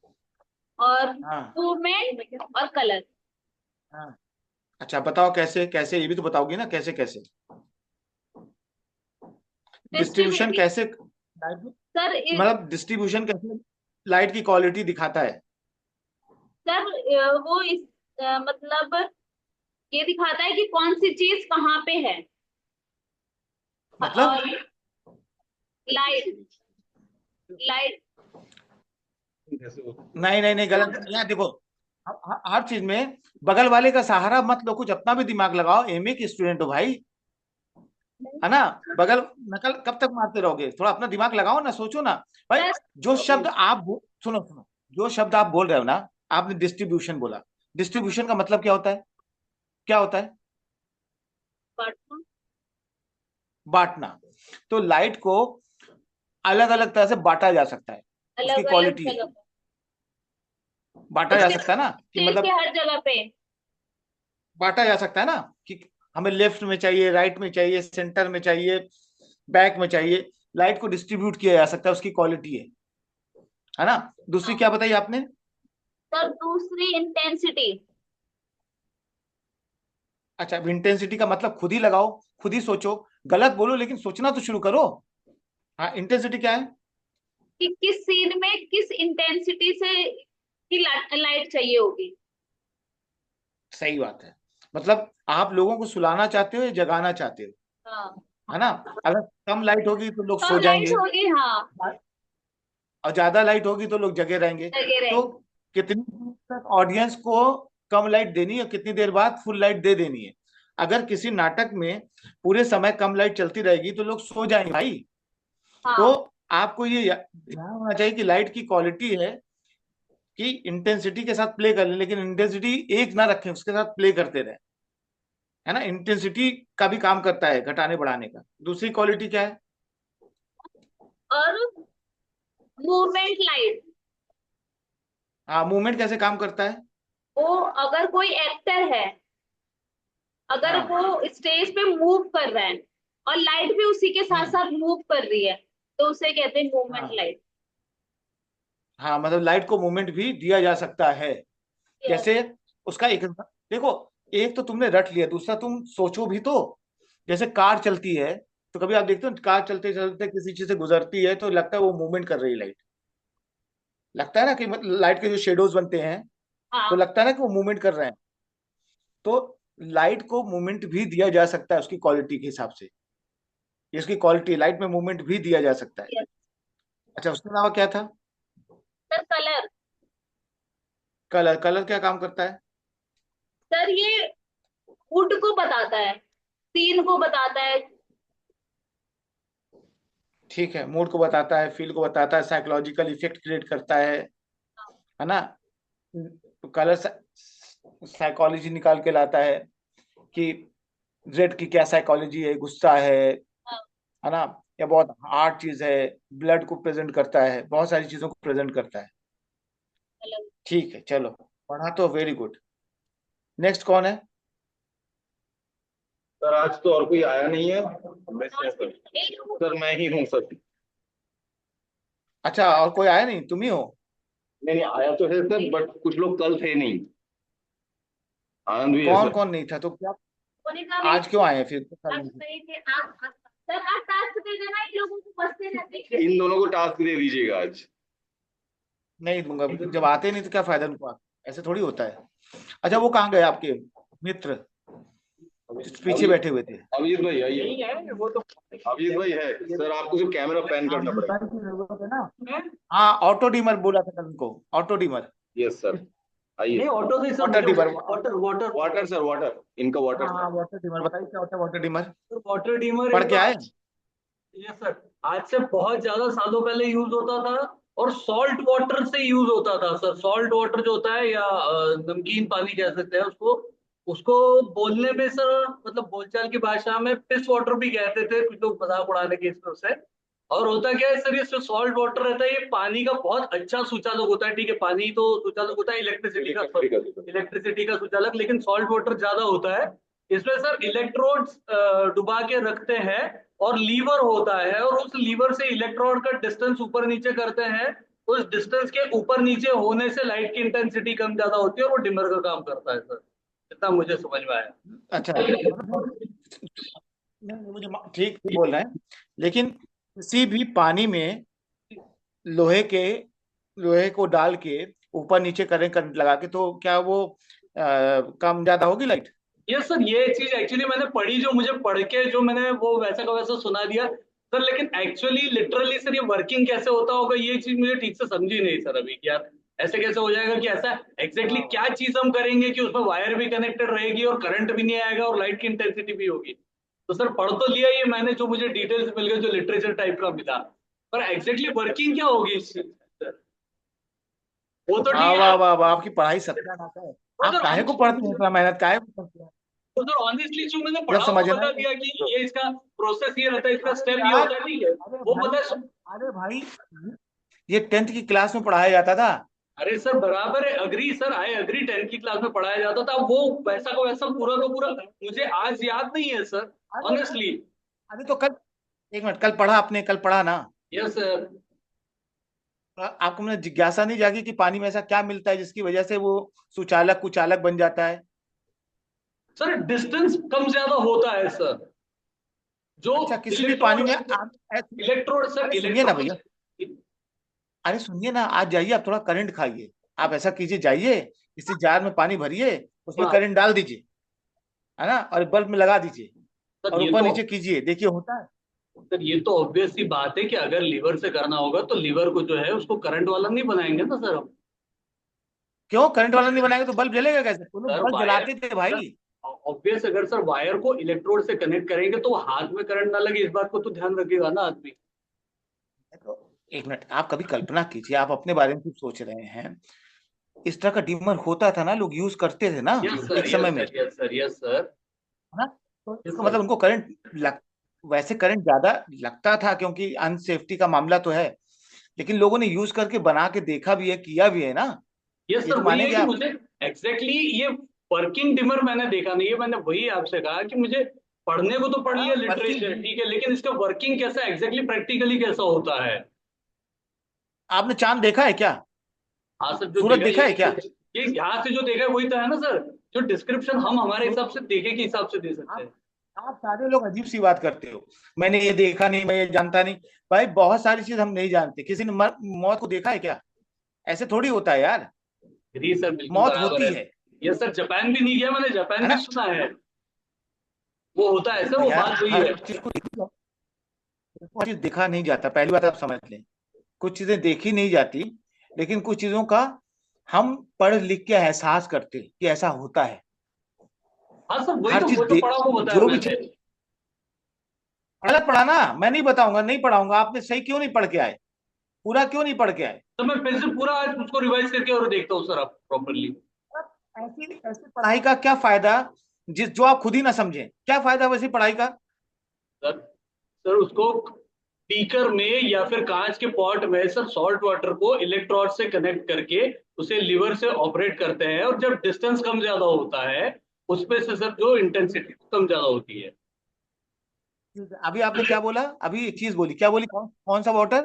और हाँ मूवमेंट और कलर। हाँ। अच्छा बताओ कैसे कैसे, ये भी तो बताओगी ना, कैसे कैसे डिस्ट्रीब्यूशन डिस्ट्रीब्यूशन कैसे लाइट, सर मतलब डिस्ट्रीब्यूशन कैसे लाइट की क्वालिटी दिखाता है? सर वो मतलब ये दिखाता है कि कौन सी चीज कहाँ पे है। मतलब और लाइट लाइट नहीं नहीं नहीं, गलत। यहाँ देखो, हर चीज में बगल वाले का सहारा मत लो, कुछ अपना भी दिमाग लगाओ। एमए के स्टूडेंट हो भाई, है ना। बगल नकल कब तक मारते रहोगे? थोड़ा अपना दिमाग लगाओ ना, सोचो ना भाई। सर जो शब्द आप सुनो सुनो, जो शब्द आप बोल रहे हो ना, आपने डिस्ट्रीब्यूशन बोला। डिस्ट्रीब्यूशन का मतलब क्या होता है? क्या होता है? बांटना। तो लाइट को अलग अलग तरह से बांटा जा सकता है, उसकी अलग अलग क्वालिटी है। जगह पे, बांटा जा सकता है ना कि स्टेज के मतलब हर जगह पे। बांटा जा सकता है ना कि हमें लेफ्ट में चाहिए, राइट में चाहिए, सेंटर में चाहिए, बैक में चाहिए। लाइट को डिस्ट्रीब्यूट किया जा सकता है, उसकी क्वालिटी है ना। दूसरी क्या बताई आपने? सर दूसरी इंटेंसिटी। अच्छा, अब इंटेंसिटी का मतलब खुद ही लगाओ, खुद ही सोचो। गलत बोलो लेकिन सोचना तो शुरू करो। हाँ, इंटेंसिटी क्या है? कि किस सीन में किस इंटेंसिटी से की लाइट चाहिए होगी। सही बात है। मतलब आप लोगों को सुलाना चाहते हो या जगाना चाहते हो, हाँ, है ना। अगर कम लाइट होगी तो लोग कम सो लाइट जाएंगे, होगी, हाँ, और ज्यादा लाइट होगी तो लोग जगे रहेंगे। लगे तो रहेंगे। कितनी देर तक ऑडियंस को कम लाइट देनी है, कितनी देर बाद फुल लाइट दे देनी है? अगर किसी नाटक में पूरे समय कम लाइट चलती रहेगी तो लोग सो जाएंगे भाई। तो हाँ, आपको ये ध्यान होना चाहिए कि लाइट की क्वालिटी है कि इंटेंसिटी के साथ प्ले कर ले, लेकिन इंटेंसिटी एक ना रखें, उसके साथ प्ले करते रहे, है ना। इंटेंसिटी का भी काम करता है घटाने बढ़ाने का। दूसरी क्वालिटी क्या है? और मूवमेंट लाइट। हाँ, मूवमेंट कैसे काम करता है? वो अगर कोई एक्टर है, अगर हाँ वो स्टेज पे मूव कर रहा है और लाइट भी उसी के साथ हम्म साथ मूव कर रही है, तो उसे कहते हैं मूवमेंट हाँ लाइट। हाँ, मतलब लाइट को मूवमेंट भी दिया जा सकता है। यस। कैसे? उसका एक देखो, एक तो तुमने रट लिया, दूसरा तुम सोचो भी तो। जैसे कार चलती है तो कभी आप देखते हो कार चलते चलते किसी चीज से गुजरती है तो लगता है वो मूवमेंट कर रही है लाइट, लगता है ना कि लाइट के जो शेडोज बनते हैं तो हाँ लगता है ना कि वो मूवमेंट कर रहे हैं। तो लाइट को मूवमेंट भी दिया जा सकता है उसकी क्वालिटी के हिसाब से, ये उसकी क्वालिटी, लाइट में मूवमेंट भी दिया जा सकता है। yes, अच्छा, उसके अलावा क्या था? Sir colour. कलर, कलर क्या काम करता है? सर ये वुड को बताता है, सीन को बताता है। ठीक है, मूड को बताता है, फील को बताता है, साइकोलॉजिकल इफेक्ट क्रिएट करता है ना। तो कलर साइकोलॉजी निकाल के लाता है कि रेड की क्या साइकोलॉजी है, गुस्सा है ना, या बहुत हार्ड चीज है, ब्लड को प्रेजेंट करता है, बहुत सारी चीजों को प्रेजेंट करता है। कलर। ठीक है, चलो, पढ़ा तो वेरी गुड। नेक्स्ट कौन है? सर आज तो और कोई आया नहीं है। मैं सर मैं ही हूँ सर। अच्छा, और कोई आया नहीं, तुम ही हो? नहीं नहीं, आया तो है सर, बट कुछ लोग कल थे नहीं। आनंद भी है कौन सर। कौन नहीं था तो क्या? होने का आज क्यों आए फिर? आप सही थे आप सर, आप टास्क दे देना इन लोगों को, बसते रहते हैं। इन दोनों को टास्क दे दीजिएगा आज। नहीं दूंगा, जब आते नहीं तो क्या फायदा उनको, ऐसे थोड़ी होता है। अच्छा, वो कहाँ गए आपके मित्र पीछे बैठे हुए थे? अभिजीत भाई आइए। वो तो अभिजीत भाई है सर, आपको सिर्फ कैमरा पैन करना पड़ेगा। की जरूरत है ना। हाँ, ऑटो डीमर बोला था कल उनको, ऑटो डीमर। यस सर, आइए। ऑटो से sir, water dimmer. Water water water sir, water, इनका वाटर हाँ, सर। वाटर डीमर, बताइए क्या होता है वाटर डीमर? वाटर डीमर पढ़ के आए? ये सर आज से बहुत ज्यादा सालों पहले यूज होता था, और सॉल्ट वाटर से यूज होता था सर। सॉल्ट वाटर जो होता है, या नमकीन पानी कह सकते हैं उसको, उसको बोलने में सर, मतलब बोलचाल की भाषा में पिस वाटर भी कहते थे कुछ लोग मजाक उड़ाने के इसमें से। और होता क्या है सर, ये सॉल्ट वाटर रहता है, ये पानी का बहुत अच्छा सुचालक होता है। ठीक है, पानी तो सुचालक होता है इलेक्ट्रिसिटी का सुचालक, लेकिन सॉल्ट वाटर ज्यादा होता है। इसमें सर इलेक्ट्रोड्स डुबा के रखते हैं, और लीवर होता है, और उस लीवर से इलेक्ट्रॉन का डिस्टेंस ऊपर नीचे करते हैं। उस डिस्टेंस के ऊपर नीचे होने से लाइट की इंटेंसिटी कम ज्यादा होती है, और वो डिमर का काम करता है सर, इतना मुझे समझ में आया। अच्छा, नहीं, मुझे ठीक बोल रहे हैं, लेकिन किसी भी पानी में लोहे के लोहे को डाल के ऊपर नीचे करें करंट लगा के, तो क्या वो कम ज्यादा होगी लाइट? ये सर, ये चीज एक्चुअली मैंने पढ़ी, जो मुझे पढ़ के जो मैंने वो वैसा का वैसा सुना दिया सर, लेकिन एक्चुअली लिटरली सर ये वर्किंग कैसे होता होगा, ये चीज मुझे ठीक से समझी नहीं सर अभी कि यार ऐसे कैसे हो जाएगा, कि ऐसा एग्जैक्टली क्या चीज हम करेंगे कि उसमें वायर भी कनेक्टेड रहेगी और करंट भी नहीं आएगा और लाइट की इंटेंसिटी भी होगी। तो सर पढ़ तो लिया ये मैंने, जो मुझे डिटेल्स मिल गए, जो लिटरेचर टाइप का मिला, पर एग्जैक्टली वर्किंग क्या होगी इस चीज सर, वो तो वाह ठीक वाह है। वाह वाह, आपकी पढ़ाई सत्यानाश है। आप काहे को पढ़ते हैं, इतना मेहनत काहे को करते हैं? तो सर ऑनेस्टली जो मैंने जब पढ़ा वो समझना बता है दिया कि ये इसका प्रोसेस ये रहता है, इसका अरे स्टेप ये यार, होता है, ठीक है, अरे वो भाई, पता है। अरे भाई, ये 10th की क्लास में पढ़ाया जाता था। अरे सर बराबर है, agree sir, I agree, 10th की क्लास में पढ़ाया जाता था वो, वैसा का वैसा पूरा का पूरा मुझे आज याद नहीं है सर, अरे ऑनेस्टली। अरे तो कल, एक मिनट, कल पढ़ा आपने, कल पढ़ा ना? Yes sir. आपको मैंने जिज्ञासा नहीं जागी कि पानी में ऐसा क्या मिलता है जिसकी वजह से वो सुचालक कुचालक बन जाता है? सर डिस्टेंस कम ज्यादा होता है सर, जो अच्छा, किसी भी पानी इलेक्ट्रोड, में इलेक्ट्रोड सर, अरे सुनिए ना भैया, अरे सुनिए ना, आज जाइए आप थोड़ा करंट खाइए। आप ऐसा कीजिए, जाइए किसी जार में पानी भरिए, उसमें हाँ करंट डाल दीजिए, है ना, और बल्ब में लगा दीजिए, सर, और ये ऊपर तो नीचे कीजिए, देखिए होता है। सर ये तो ऑब्वियस सी बात है कि अगर लीवर से करना होगा तो लीवर को जो है उसको करंट वाला नहीं बनाएंगे ना सर हम। क्यों करंट वाला नहीं बनाएंगे तो बल्ब जलेगा कैसे? वो लोग सर बल्ब वायर, जलाते थे भाई। ऑब्वियस, अगर सर वायर को इलेक्ट्रोड से कनेक्ट करेंगे तो हाथ में करंट ना लगे, इस बात को तो ध्यान रखेगा ना आदमी। तो एक मिनट, आप कभी कल्पना कीजिए, आप अपने बारे में कुछ सोच रहे हैं, इस तरह का डिमर होता था ना, लोग यूज करते थे ना यस सर, एक समय यस में, sir, yes sir, yes sir, है ना। तो यस इसका सर। मतलब उनको वैसे करंट ज्यादा लगता था क्योंकि अनसेफ्टी का मामला तो है, लेकिन लोगों ने यूज करके बना के देखा भी है, किया भी है ना। यस ये सर, तो वही है मानेंगे कि आप? मुझे एग्जैक्टली ये वर्किंग डिमर मैंने देखा नहीं है, मैंने वही आपसे कहा कि मुझे पढ़ने को तो पढ़ लिया वर्किंग, लिटरेचर, ठीक है, लेकिन इसका वर्किंग कैसा एग्जैक्टली प्रैक्टिकली कैसा होता है। आपने चांद देखा है क्या? हाँ सर, जो सूरज देखा देखा है क्या? ये यहाँ से जो देखा है वही तो है ना सर, जो डिस्क्रिप्शन हम हमारे तो हिसाब से देखे के हिसाब से दे सकते आप हैं। आप सारे लोग अजीब सी बात करते हो, मैंने ये देखा नहीं, मैं ये जानता नहीं। भाई बहुत सारी चीज हम नहीं जानते। किसी ने मौत को देखा है क्या? ऐसे थोड़ी होता है यार। जी सर, बिल्कुल मौत बराबर होती है। है ये सर जापान भी नहीं गया, मैंने है जापान भी ना? सुना है। वो होता है सर, हाँ वो यार, बात वही हर है। चीज को कोई चीज देखा नहीं जाता, पहली बात आप समझ लें। कुछ चीजें देखी नहीं जाती, लेकिन कुछ चीजों का हम पढ़ लिख के एहसास करते कि ऐसा होता है। हाँ सर, वही हर तो, चीज वो तो पढ़ा वो बताया जो भी मैंने। चीज गलत पढ़ा ना, मैं नहीं बताऊंगा, नहीं पढ़ाऊंगा। आपने सही क्यों नहीं पढ़ के आए? पूरा क्यों नहीं पढ़ के आए? तो मैं फिर से पूरा आज उसको रिवाइज करके और देखता हूँ सर, आप प्रॉपरली। ऐसी ऐसी पढ़ाई का क्या फायदा जिस जो आप खुद ही ना समझें? क्या फायदा वैसी पढ़ाई का? सर सर उसको बीकर में या फिर कांच के पॉट में सर सॉल्ट वाटर को इलेक्ट्रोड से कनेक्ट करके उसे लीवर से ऑपरेट करते हैं, और जब डिस्टेंस कम ज्यादा होता है उसमें से सर जो इंटेंसिटी कम ज्यादा होती है। अभी आपने क्या बोला? अभी एक चीज बोली, क्या बोली? कौन सा water?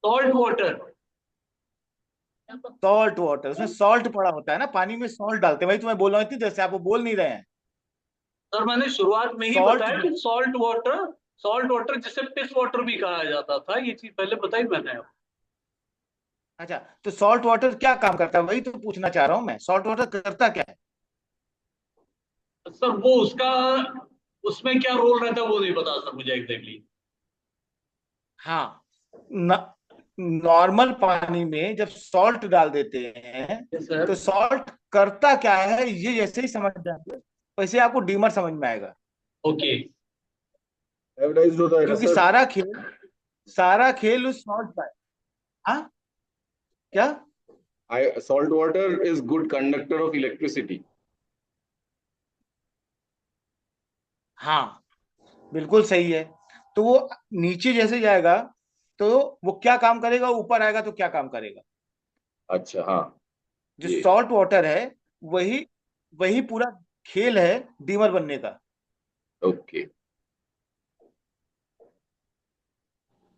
Salt water. Salt water. उसमें सॉल्ट पड़ा होता है ना, पानी में सॉल्ट डालते हैं। वही तो मैं बोल रहा हूँ, इतनी देर से आप वो बोल नहीं रहे हैं। सर मैंने शुरुआत में ही सॉल्ट। बताया कि सॉल्ट वाटर जिसे पिस वाटर भी कहा जाता था, ये चीज पहले बताई मैंने। अच्छा, तो सॉल्ट वाटर क्या काम करता है? वही तो पूछना चाह रहा हूं मैं, सॉल्ट वाटर करता क्या है? सर वो उसका, उसमें क्या रोल रहता है वो नहीं पता सर मुझे एग्जैक्टली। हाँ, नॉर्मल पानी में जब सॉल्ट डाल देते हैं यस सर। तो सॉल्ट करता क्या है, ये जैसे ही समझ जाएंगे वैसे आपको डीमर समझ में आएगा। ओके। एवरेज होता है ना क्योंकि सर। सारा खेल उस सॉल्ट का है। हाँ, क्या? Salt water is good conductor of electricity. हाँ, बिल्कुल सही है। तो वो नीचे जैसे जाएगा तो वो क्या काम करेगा, ऊपर आएगा तो क्या काम करेगा? अच्छा हाँ। जो ये सॉल्ट वाटर है वही वही पूरा खेल है डीमर बनने का। ओके।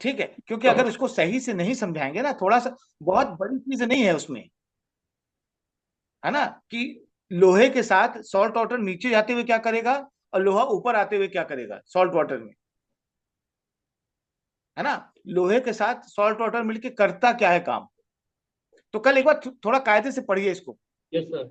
ठीक है, क्योंकि अगर उसको सही से नहीं समझाएंगे ना, थोड़ा सा, बहुत बड़ी चीज नहीं है उसमें, है ना, कि लोहे के साथ सॉल्ट वाटर नीचे जाते हुए क्या करेगा और लोहा ऊपर आते हुए क्या करेगा सॉल्ट वाटर में, है ना? लोहे के साथ सॉल्ट वाटर मिलके करता क्या है काम? तो कल एक बार थोड़ा कायदे से पढ़िए इसको, यस सर।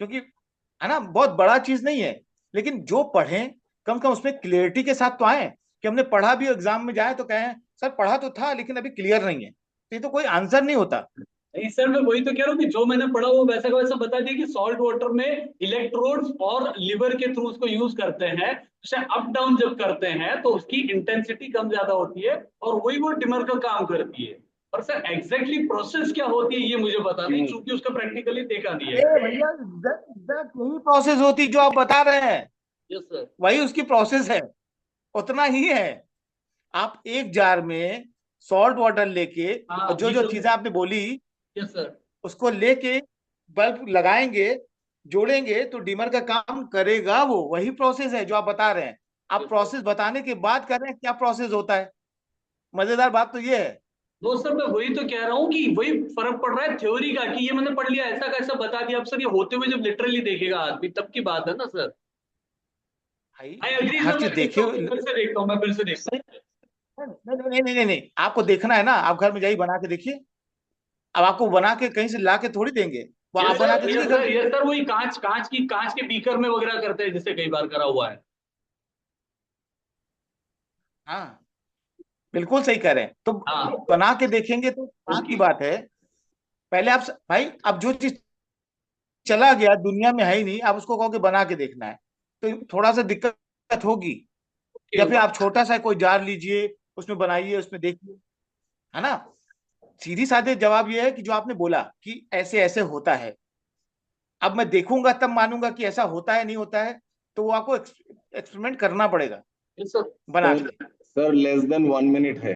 क्योंकि, है ना, बहुत बड़ा चीज नहीं है। लेकिन जो पढ़ें कम से कम उसमें क्लियरिटी के साथ तो आए, कि हमने पढ़ा भी, एग्जाम में जाए तो कहें सर पढ़ा तो था लेकिन अभी क्लियर नहीं है, तो ये तो कोई आंसर नहीं होता। नहीं सर, मैं वही तो कह रहा हूँ कि जो मैंने पढ़ा वो वैसा का वैसा बता दिया कि सॉल्ट वाटर में इलेक्ट्रोड्स और लिवर के थ्रू उसको यूज करते हैं, उसे अप डाउन जब करते हैं तो उसकी इंटेंसिटी कम ज्यादा होती है, और वही वो डिमर का काम करती है। और सर एग्जैक्टली प्रोसेस क्या होती है ये मुझे पता नहीं, क्योंकि उसका प्रैक्टिकली देखा नहीं अरे है। भैया, एग्जैक्ट यही प्रोसेस होती जो आप बता रहे हैं, यस सर। वही उसकी प्रोसेस है, उतना ही है। आप एक जार में सॉल्ट वाटर लेके हाँ और जो ये जो तो। चीजें आपने बोली यस सर। उसको लेके बल्ब लगाएंगे, जोड़ेंगे तो डिमर का काम करेगा। वो वही प्रोसेस है जो आप बता रहे हैं। आप यस सर। प्रोसेस बताने के बाद कर रहे हैं क्या प्रोसेस होता है। मजेदार बात तो ये है। तो सर मैं वही तो कह रहा हूँ कि वही फर्क पड़ रहा है थ्योरी का, कि ये मैंने पढ़ लिया ऐसा कैसा बता दिया, अब सर ये होते हुए जब लिटरली देखेगा आदमी तब की बात है ना सर। भाई, आई एग्री हर सर, चीज मैं देखता देखिए। हूँ, फिर से देखता हूँ, मैं फिर से देखता हूँ। नहीं नहीं नहीं नहीं नहीं, आपको देखना है ना, आप घर में जाइए बना के देखिए। अब आपको बना के कहीं से ला के थोड़ी देंगे, वो आप यस बना सर, के देखिए यस घर सर, पे। यस सर, वही कांच के बीकर में वगैरह करते हैं, जिससे कई बार करा हुआ है। हाँ, बिल्कुल सही कह रहे हैं। तो हाँ। बना के देखेंगे तो बात की ओके। बात है। पहले आप भाई, अब जो चीज चला गया दुनिया में है ही नहीं, आप उसको कहोगे बना के देखना है तो थोड़ा सा दिक्कत होगी। या फिर आप छोटा सा कोई जार लीजिए, उसमें बनाइए, उसमें देखिए, है ना? सीधी साधे जवाब ये है कि जो आपने बोला कि ऐसे ऐसे होता है, अब मैं देखूंगा तब मानूंगा कि ऐसा होता है नहीं होता है। तो वो आपको एक्सपेरिमेंट करना पड़ेगा यस सर। बना सर के। सर लेस देन 1 मिनट है।